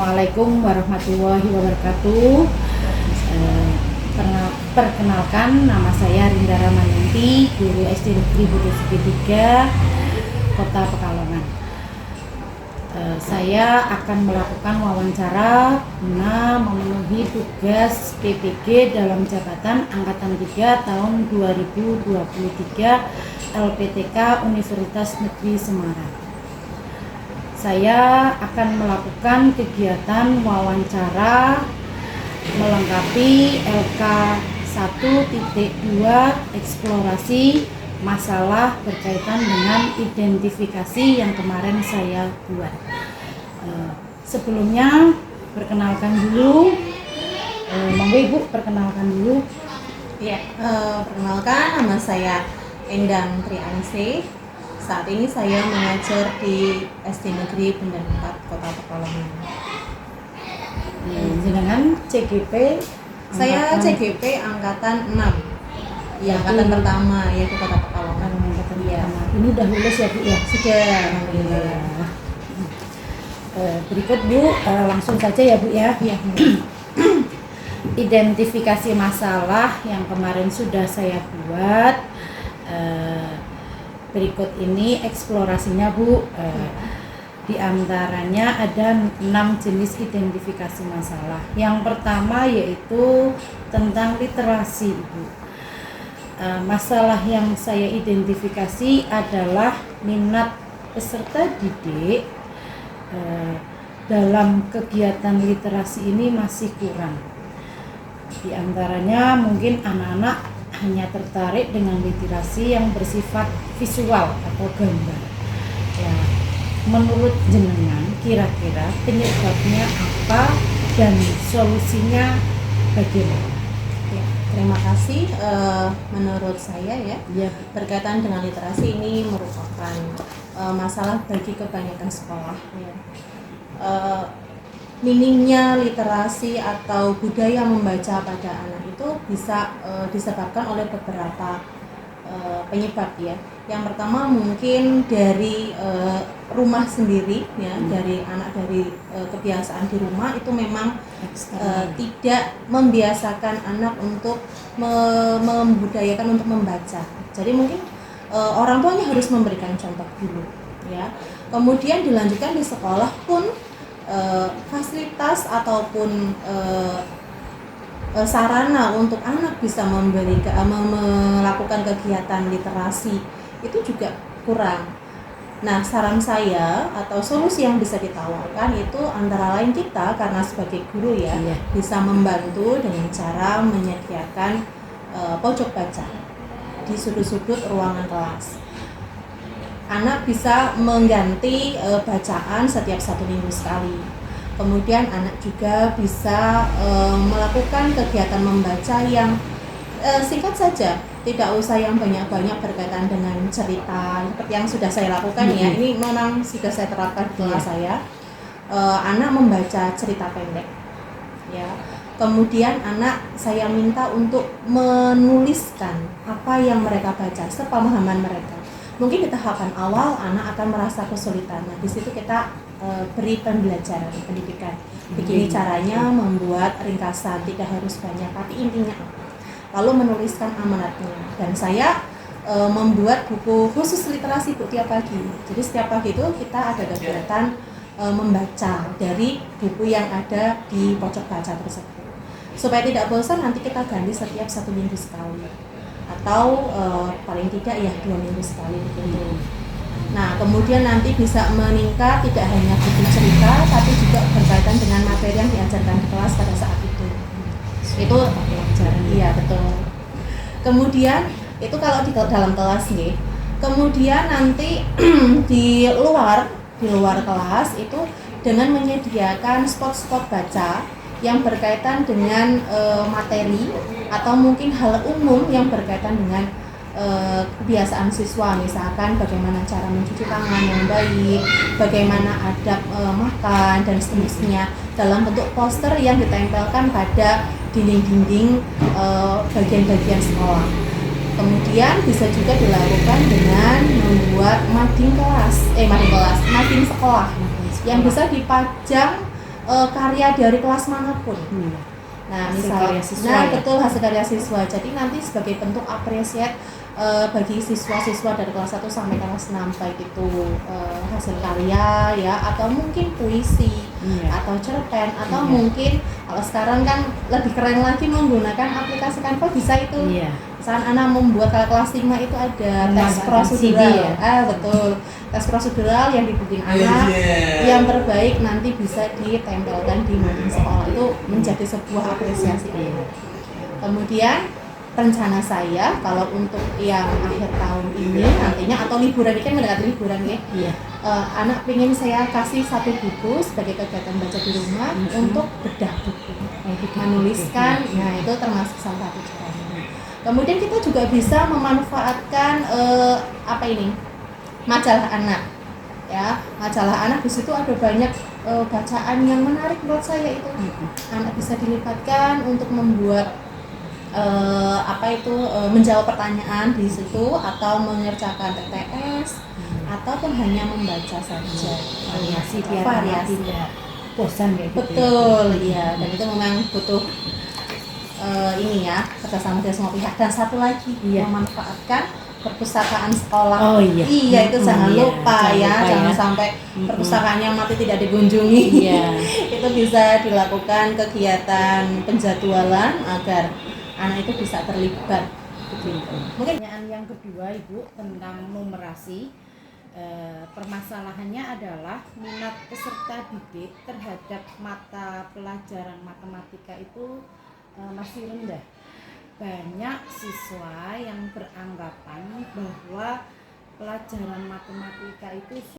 Assalamualaikum warahmatullahi wabarakatuh. Perkenalkan, nama saya Rinda Ramayanti, guru SD Negeri Butuh Sepi 3, Kota Pekalongan. Saya akan melakukan wawancara guna memenuhi tugas PPG dalam jabatan Angkatan 3 tahun 2023 LPTK Universitas Negeri Semarang. Saya akan melakukan kegiatan wawancara melengkapi LK 1.2 eksplorasi masalah berkaitan dengan identifikasi yang kemarin saya buat. Sebelumnya perkenalkan dulu, monggo Ibu perkenalkan dulu. Ya, perkenalkan, nama saya Endang Trianingsih. Saat ini saya mengajar di SD Negeri Bundan 4 Kota Pekalongan. Jenengan CGP? Saya CGP angkatan 6. Ya, angkatan pertama yaitu Kota Pekalongan. Ya. Ini udah lulus ya Bu ya? Sudah. Alhamdulillah. Berikut Bu, langsung saja ya Bu ya. Iya. Identifikasi masalah yang kemarin sudah saya buat. Berikut ini eksplorasinya Bu. Di antaranya ada 6 jenis identifikasi masalah. Yang pertama yaitu tentang literasi Ibu. Masalah yang saya identifikasi adalah minat peserta didik dalam kegiatan literasi ini masih kurang. Di antaranya mungkin anak-anak hanya tertarik dengan literasi yang bersifat visual atau gambar. Ya, menurut jenengan kira-kira penyebabnya apa dan solusinya bagaimana? Ya, terima kasih. Menurut saya ya, berkaitan dengan literasi ini merupakan masalah bagi kebanyakan sekolah. Ya. Minimnya literasi atau budaya membaca pada anak itu bisa disebabkan oleh beberapa penyebab ya. Yang pertama mungkin dari rumah sendiri ya, dari anak, dari kebiasaan di rumah itu memang tidak membiasakan anak untuk membudayakan untuk membaca. Jadi mungkin orang tuanya harus memberikan contoh dulu ya. Kemudian dilanjutkan di sekolah pun fasilitas ataupun sarana untuk anak bisa melakukan kegiatan literasi itu juga kurang. Nah, saran saya atau solusi yang bisa ditawarkan itu antara lain kita karena sebagai guru ya, bisa membantu dengan cara menyediakan pojok baca di sudut-sudut ruangan kelas. Anak bisa mengganti bacaan setiap 1 minggu sekali. Kemudian anak juga bisa melakukan kegiatan membaca yang singkat saja, tidak usah yang banyak-banyak berkaitan dengan cerita seperti yang sudah saya lakukan ya. Ini memang sudah saya terapkan di kelas saya. Anak membaca cerita pendek ya. Kemudian anak saya minta untuk menuliskan apa yang mereka baca sepemahaman mereka. Mungkin di tahapan awal anak akan merasa kesulitan. Nah, di situ kita beri pembelajaran pendidikan. Begini caranya membuat ringkasan, tidak harus banyak, tapi intinya apa. Lalu menuliskan amanatnya. Dan saya membuat buku khusus literasi Bu tiap pagi. Jadi setiap pagi itu kita ada kegiatan membaca dari buku yang ada di pojok baca tersebut. Supaya tidak bosan, nanti kita ganti setiap 1 minggu sekali. Atau paling tidak ya 2 minggu sekali begitu. Nah, kemudian nanti bisa meningkat tidak hanya buku cerita tapi juga berkaitan dengan materi yang diajarkan di kelas pada saat itu. Itu pelajaran. Iya, betul. Kemudian itu kalau di dalam kelas nih. Kemudian nanti di luar kelas itu dengan menyediakan spot-spot baca yang berkaitan dengan materi atau mungkin hal umum yang berkaitan dengan kebiasaan siswa, misalkan bagaimana cara mencuci tangan yang baik, bagaimana adab makan dan seterusnya, dalam bentuk poster yang ditempelkan pada dinding-dinding bagian-bagian sekolah. Kemudian bisa juga dilakukan dengan membuat mading sekolah yang bisa dipajang karya dari kelas manapun. Nah, Hasil misal, karya siswa nah ya? betul, hasil karya siswa. Jadi nanti sebagai bentuk apresiat bagi siswa-siswa dari kelas 1 sampai kelas 6, baik itu hasil karya ya, atau mungkin puisi, atau cerpen, atau mungkin kalau sekarang kan lebih keren lagi menggunakan aplikasi Canva, bisa itu. Saat anak membuat kelas 5 itu ada tes prosedural, betul, tes prosedural yang dibikin anak, yang terbaik nanti bisa ditempelkan di mading sekolah, itu menjadi sebuah apresiasi. Kemudian rencana saya kalau untuk yang akhir tahun ini nantinya, atau liburan ini kan mendekati liburan ya, anak pengen saya kasih 1 buku sebagai kegiatan baca di rumah untuk bedah buku, menuliskan, nah itu termasuk salah satu caranya. Kemudian kita juga bisa memanfaatkan majalah anak, ya, majalah anak di situ ada banyak bacaan yang menarik menurut saya itu. Anak bisa dilibatkan untuk membuat menjawab pertanyaan di situ, atau mengerjakan TTS, ataupun hanya membaca saja. Variasi Ya. Bosan kayak gitu. Betul, ya. Dan itu memang butuh kerjasama dari semua pihak. Dan satu lagi, memanfaatkan perpustakaan sekolah. Itu jangan lupa ya, jangan sampai perpustakaannya mati tidak dikunjungi. Itu bisa dilakukan kegiatan penjadwalan agar anak itu bisa terlibat. Mungkin pertanyaan yang kedua Ibu tentang numerasi. Permasalahannya adalah minat peserta didik terhadap mata pelajaran matematika itu masih rendah. Banyak siswa yang beranggapan bahwa pelajaran matematika itu